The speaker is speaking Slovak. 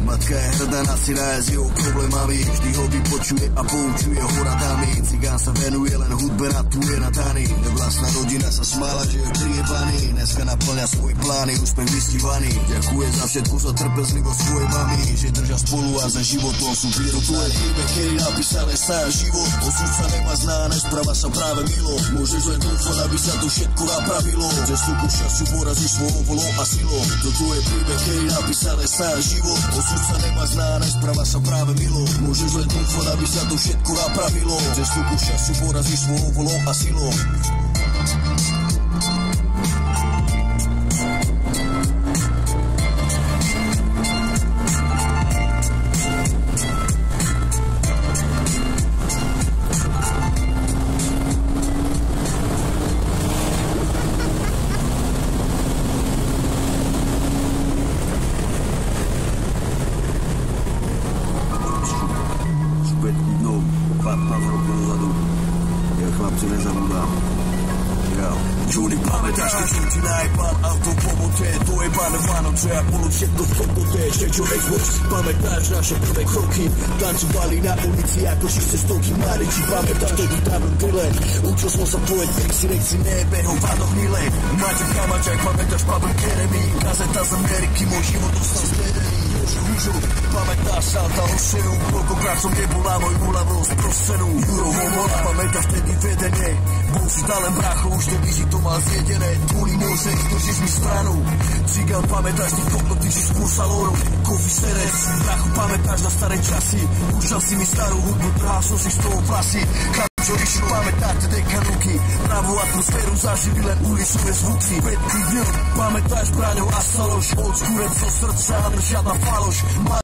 Matka je hrdá na syna s jeho problémami, vždy ho vypočuje a poučuje ho radami. Cigán sa venuje len hudbe, ratuje na dany. Vlastná rodina sa smála, že je priebaný. Dneska naplňa svoje plány, úspech vystívaný. Ďakuje za všetku, za trpezlivosť svojej mami, že držia spolu a za životom sú vyrútovaní. Príbeh, ktorý napísal sám život, osud sa nemá znáne, správa sa práve milo. Môžeš len dúfať, aby sa to všetko napravilo. Cestu ku šťastiu porazí svojou volou a silou. Toto je príbeh, ktorý napísal sám život, osud sa nemá znáne, správa sa práve milo. Môžeš len dúfať, aby sa to všetko napravilo. Cestu ku šťastiu porazí svojou volou a silou. Čudy, pamätáš, keď som ti najebal auto po mote, to jebané Vánoce a bolo všetko v pokote, ešte čo Xbox, pamätáš naše prvé kroky, tancovali na ulici ako 600 mladíči, pamätáš, vtedy tam grille, učil som sa pojeť trixy, nechci nebehol vado hnile, Maťo Kamačák, pamätáš Pavel Keremy, kazeta z Ameriky, môj život dostal zmenený. Pamätáš sa tá osenu, koľkokrát som nebola môj úľavou z prosenu. Juro Homola, pamätáš vtedy vedenie, bol si len brácho, už vtedy si to mal zjedené. Kvôli môj sex, držíš mi stranu. Cigán, pamätáš ty kokot, ty si skôr salónu. Kofi Seres, brácho, pamätáš na staré časy. Púšťal si mi starú hudbu, trhal som si z toho vlasy. Čo vyšlo, pamätáte dekanuky, pravú atmosféru zažili len ulicové zvuky. Petky dňom, pamätáš Braňo a Saloš, old skúrec zo srdca, ale žiadna faloš.